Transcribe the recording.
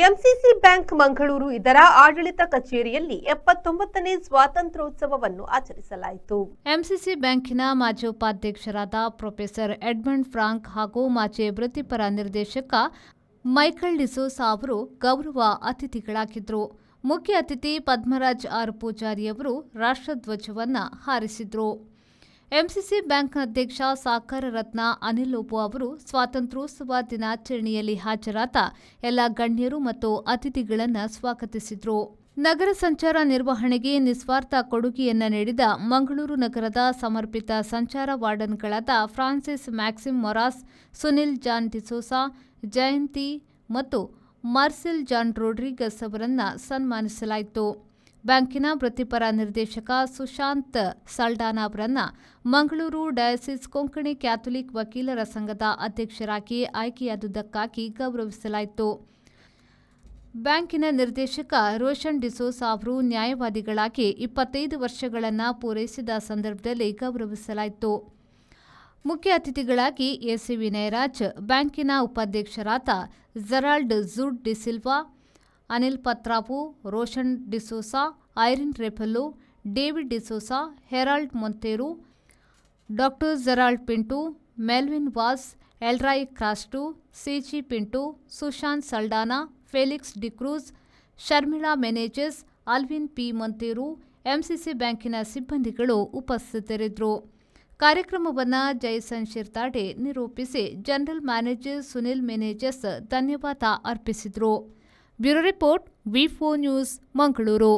MCC bank Mangaluru ಇದರ ಆಡಳಿತ ಕಚೇರಿಯಲ್ಲಿ 79ನೇ ಸ್ವಾತಂತ್ರ್ಯೋತ್ಸವವನ್ನು ಆಚರಿಸಲಾಯಿತು. ಎಂಸಿಸಿ ಬ್ಯಾಂಕಿನ ಮಾಜಿ ಉಪಾಧ್ಯಕ್ಷರಾದ ಪ್ರೊಫೆಸರ್ ಎಡ್ಮಂಡ್ ಫ್ರಾಂಕ್ ಹಾಗೂ ಮಾಜಿ ವೃತ್ತಿಪರ ನಿರ್ದೇಶಕ ಮೈಕಲ್ ಡಿಸೋಸ ಅವರು ಗೌರವ ಅತಿಥಿಗಳಾಗಿದ್ದರು. ಮುಖ್ಯ ಅತಿಥಿ ಪದ್ಮರಾಜ್ ಆರ್ ಪೂಜಾರಿ ಅವರು ರಾಷ್ಟ್ರಧ್ವಜವನ್ನು ಹಾರಿಸಿದರು. ಎಂಸಿಸಿ ಬ್ಯಾಂಕ್ ಅಧ್ಯಕ್ಷ ಸಾಕಾರ ರತ್ನ ಅನಿಲ್ ಒಬ್ಬು ಅವರು ಸ್ವಾತಂತ್ರ್ಯೋತ್ಸವ ದಿನಾಚರಣೆಯಲ್ಲಿ ಹಾಜರಾದ ಎಲ್ಲ ಗಣ್ಯರು ಮತ್ತು ಅತಿಥಿಗಳನ್ನು ಸ್ವಾಗತಿಸಿದರು. ನಗರ ಸಂಚಾರ ನಿರ್ವಹಣೆಗೆ ನಿಸ್ವಾರ್ಥ ಕೊಡುಗೆಯನ್ನು ನೀಡಿದ ಮಂಗಳೂರು ನಗರದ ಸಮರ್ಪಿತ ಸಂಚಾರ ವಾರ್ಡನ್ಗಳಾದ Francis Maxim Moras, Sunil John D'Souza, Jayanti ಮತ್ತು ಮಾರ್ಸೆಲ್ ಜಾನ್ ರೋಡ್ರಿಗಸ್ ಅವರನ್ನು ಸನ್ಮಾನಿಸಲಾಯಿತು. ಬ್ಯಾಂಕಿನ ವೃತ್ತಿಪರ ನಿರ್ದೇಶಕ ಸುಶಾಂತ್ ಸಲ್ಡಾನಾ ಅವರನ್ನು ಮಂಗಳೂರು ಡಯಾಸಿಸ್ ಕೊಂಕಣಿ ಕ್ಯಾಥೋಲಿಕ್ ವಕೀಲರ ಸಂಘದ ಅಧ್ಯಕ್ಷರಾಗಿ ಆಯ್ಕೆಯಾದುದಕ್ಕಾಗಿ ಗೌರವಿಸಲಾಯಿತು. ಬ್ಯಾಂಕಿನ ನಿರ್ದೇಶಕ ರೋಷನ್ ಡಿಸೋಸಾ ಅವರು ನ್ಯಾಯವಾದಿಗಳಾಗಿ 25 ವರ್ಷಗಳನ್ನು ಪೂರೈಸಿದ ಸಂದರ್ಭದಲ್ಲಿ ಗೌರವಿಸಲಾಯಿತು. ಮುಖ್ಯ ಅತಿಥಿಗಳಾಗಿ ಎಸಿ ವಿನಯರಾಜ್, ಬ್ಯಾಂಕಿನ ಉಪಾಧ್ಯಕ್ಷರಾದ Gerald Jude D'Silva, Anil Patrapu, Roshan D'Souza, Irene Rebello, David D'Souza, Harold Monteiro, doctor Gerald Pinto, Melvin Vas, Elroy Crasta, CG Pinto, Sushant Saldanha, Felix D'Cruz, Sharmila Menezes, Alvin P Monteiro, MCC ಬ್ಯಾಂಕಿನ ಸಿಬ್ಬಂದಿಗಳು ಉಪಸ್ಥಿತರಿದ್ದರು. ಕಾರ್ಯಕ್ರಮವನ್ನು ಜೈಸನ್ ಶಿರ್ತಾಡೆ ನಿರೂಪಿಸಿ ಜನರಲ್ ಮ್ಯಾನೇಜರ್ ಸುನಿಲ್ ಮೆನೇಜಸ್ ಧನ್ಯವಾದ ಅರ್ಪಿಸಿದರು. ಬ್ಯೂರೋ ರಿಪೋರ್ಟ್, ವಿ4 ನ್ಯೂಸ್, ಮಂಗಳೂರು.